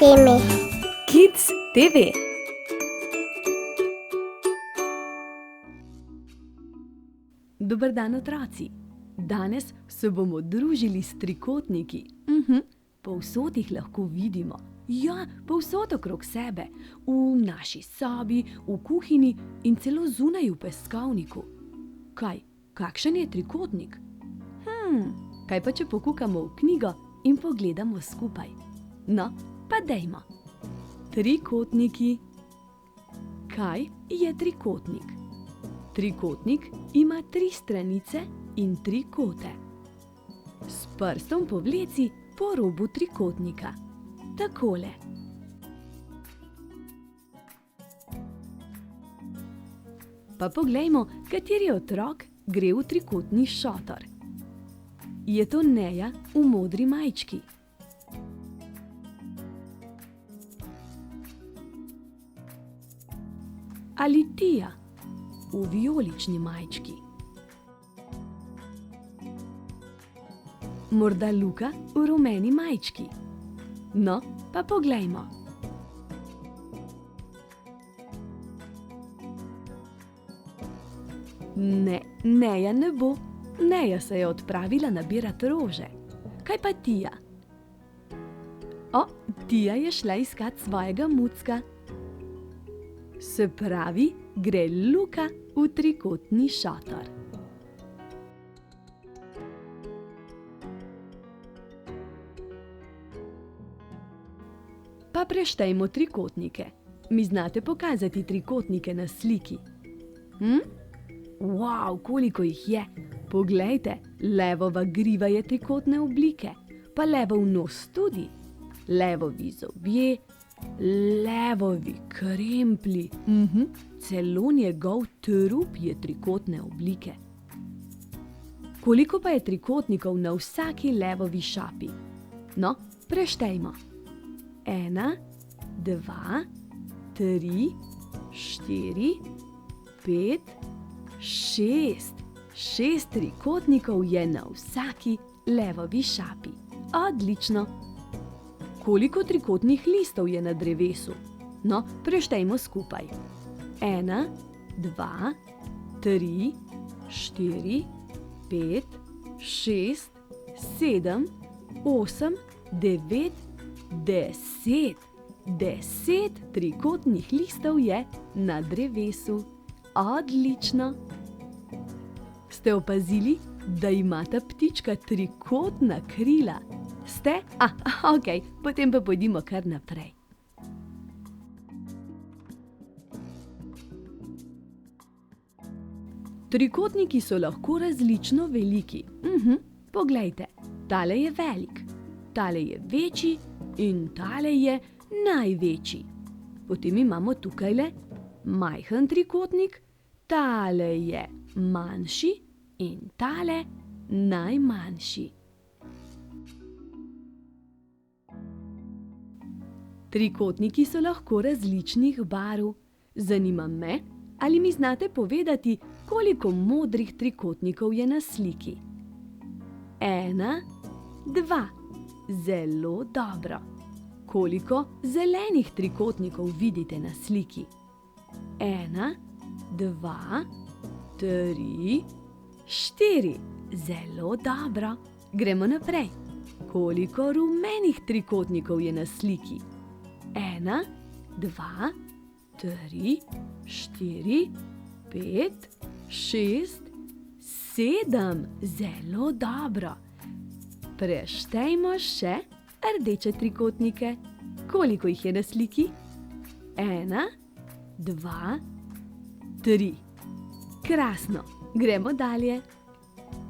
TV. Kids TV. Dober dan, otroci! Danes se bomo družili s trikotniki. Povsod jih lahko vidimo. Ja, povsod okrog sebe. V naši sobi, v kuhinji in celo zunaj v peskovniku. Kaj? Kakšen je trikotnik? Kaj pa, če pokukamo v knjigo in pogledamo skupaj? No, pa dejmo. Trikotniki. Kaj je trikotnik? Trikotnik ima 3 stranice in 3 kote. S prstom povleci po robu trikotnika. Takole. Pa poglejmo, kateri otrok gre v trikotni šotor. Je to Neja v modri majčki. Ali Tija v vijolični majčki. Morda Luka v rumeni majčki. No, pa poglejmo. Ne, Neja ne bo. Neja se je odpravila nabirat rože. Kaj pa Tija? O, Tija je šla iskat svojega mucka. Se pravi, gre Luka v trikotni šotor. Pa preštejmo trikotnike. Mi znate pokazati trikotnike na sliki? Wow, koliko jih je! Poglejte, levova griva je trikotne oblike, pa levov nos tudi. Levovi zobje, levovi kremplji, celo njegov trup je trikotne oblike. Koliko pa je trikotnikov na vsaki levovi šapi? No, preštejmo. 1, 2, 3, 4, 5, 6. 6 trikotnikov je na vsaki levovi šapi. Odlično! Koliko trikotnih listov je na drevesu? No, preštejmo skupaj. 1, 2, 3, 4, 5, 6, 7, 8, 9, 10. 10 trikotnih listov je na drevesu. Odlično! Ste opazili, da ima ta ptička trikotna krila? Ste? Okej, potem pa pojdimo kar naprej. Trikotniki so lahko različno veliki. Poglejte, tale je velik, tale je večji in tale je največji. Potem imamo tukajle majhen trikotnik, tale je manjši in tale najmanjši. Trikotniki so lahko različnih barv. Zanima me, ali mi znate povedati, koliko modrih trikotnikov je na sliki? 1, 2. Zelo dobro. Koliko zelenih trikotnikov vidite na sliki? 1, 2, 3, 4. Zelo dobro. Gremo naprej. Koliko rumenih trikotnikov je na sliki? 1, 2, 3, 4, 5, 6, 7. Zelo dobro. Preštejmo še rdeče trikotnike. Koliko jih je na sliki? 1, 2, 3. Krasno. Gremo dalje.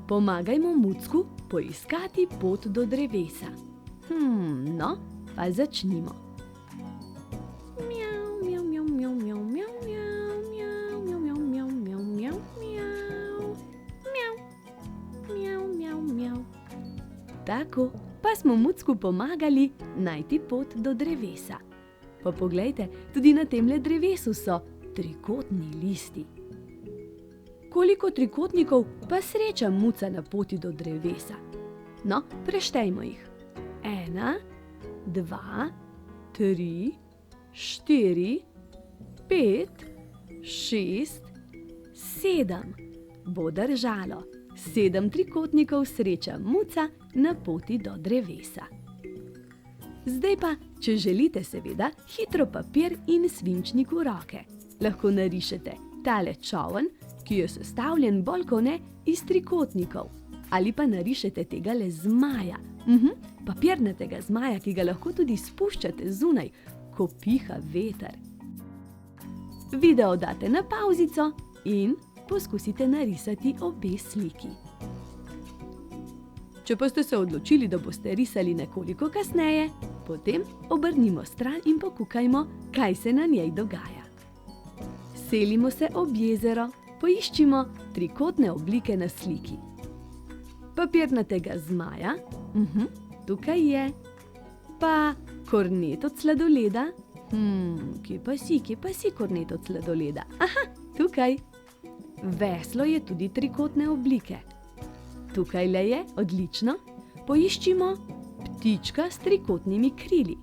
Pomagajmo mucku poiskati pot do drevesa. No, pa začnimo. Tako, pa smo mucku pomagali najti pot do drevesa. Pa poglejte, tudi na temle drevesu so trikotni listi. Koliko trikotnikov pa sreča muca na poti do drevesa? No, preštejmo jih. 1, 2, 3, 4, 5, 6, 7. Bo držalo. 7 trikotnikov sreča muca na poti do drevesa. Zdaj pa, če želite seveda, hitro papir in svinčnik v roke. Lahko narišete tale čoln, ki je sestavljen bolj kot ne iz trikotnikov. Ali pa narišete tegale zmaja. Papirnatega zmaja, ki ga lahko tudi spuščate zunaj, ko piha veter. Video date na pavzico in poskusite narisati obe sliki. Če pa ste se odločili, da boste risali nekoliko kasneje, potem obrnimo stran in pokukajmo, kaj se na njej dogaja. Selimo se ob jezero, poiščimo trikotne oblike na sliki. Papirnatega zmaja, tukaj je, pa kornet od sladoleda. Kje pa si kornet od sladoleda? Aha, tukaj. Veslo je tudi trikotne oblike. Tukaj le je, odlično. Poiščimo ptička s trikotnimi krili.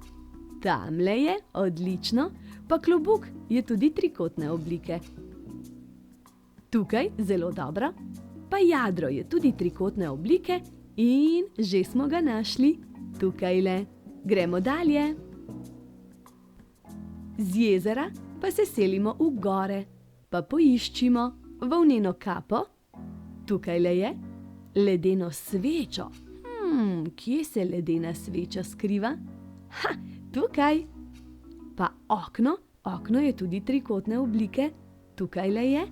Tamle je, odlično, pa klobuk je tudi trikotne oblike. Tukaj, zelo dobro, pa jadro je tudi trikotne oblike in že smo ga našli. Tukaj le. Gremo dalje. Z jezera pa se selimo v gore, pa poiščimo volneno kapo. Tukaj le je. Ledeno svečo. Kje se ledena sveča skriva? Tukaj. Pa okno. Okno je tudi trikotne oblike. Tukaj le je.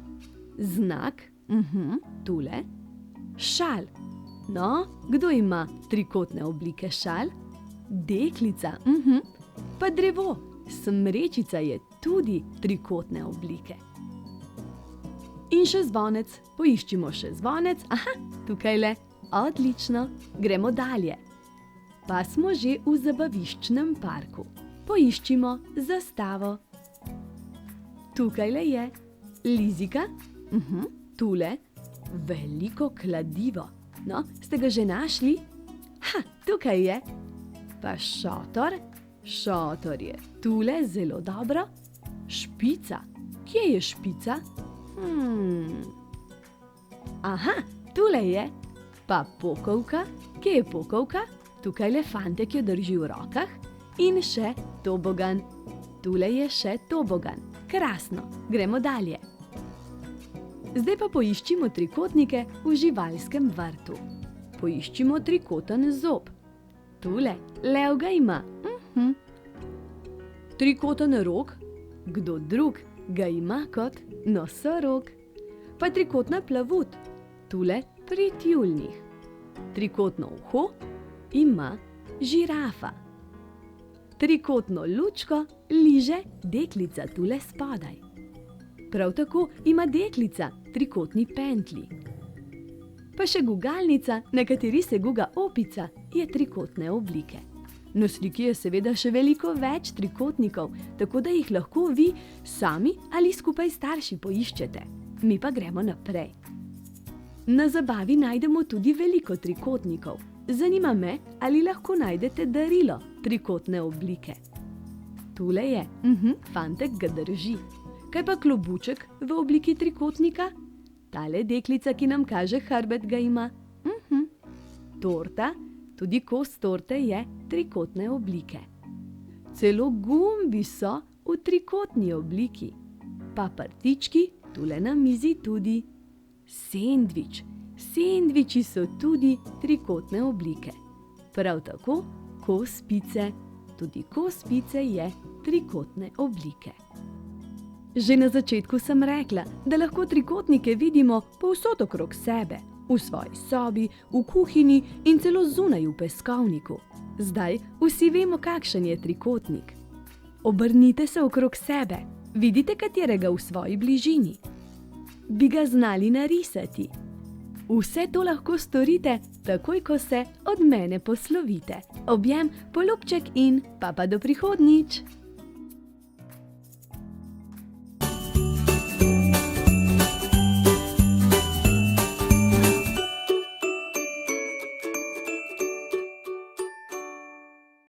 Znak. Tule. Šal. No, kdo ima trikotne oblike šal? Deklica. Pa drevo. Smrečica je tudi trikotne oblike. In še zvonec. Poiščimo še zvonec. Tukaj le. Odlično. Gremo dalje. Pa smo že v zabaviščnem parku. Poiščimo zastavo. Tukaj le je. Lizika. Tule. Veliko kladivo. No, ste ga že našli? Tukaj je. Pa šotor. Šotor je tule, zelo dobro. Špica. Kje je špica? Tule je. Pa pokovka. Kje je pokovka? Tukaj le fantek jo drži v rokah. In še tobogan. Tule je še tobogan. Krasno. Gremo dalje. Zdaj pa poiščimo trikotnike v živalskem vrtu. Poiščimo trikoten zob. Tule, lev ga ima. Trikoten rog. Kdo drug ga ima kot nosorog? Pa trikotna plavut. Tule pri tjuljnih. Trikotno uho ima žirafa. Trikotno lučko liže deklica tule spodaj. Prav tako ima deklica trikotni pentlji. Pa še gugalnica, na kateri se guga opica, je trikotne oblike. Na sliki je seveda še veliko več trikotnikov, tako da jih lahko vi sami ali skupaj s starši poiščete. Mi pa gremo naprej. Na zabavi najdemo tudi veliko trikotnikov. Zanima me, ali lahko najdete darilo trikotne oblike. Tule je. Fantek ga drži. Kaj pa klobuček v obliki trikotnika? Tale deklica, ki nam kaže hrbet, ga ima. Torta, tudi kos torte je trikotne oblike. Celo gumbi so v trikotni obliki. Pa prtički, tule na mizi tudi. Sendvič. Sendviči so tudi trikotne oblike. Prav tako kos pice. Tudi kos pice je trikotne oblike. Že na začetku sem rekla, da lahko trikotnike vidimo povsod okrog sebe. V svoji sobi, v kuhinji in celo zunaj v peskovniku. Zdaj vsi vemo, kakšen je trikotnik. Obrnite se okrog sebe. Vidite katerega v svoji bližini? Bi ga znali narisati? Vse to lahko storite, takoj ko se od mene poslovite. Objem, polubček in pa do prihodnjič!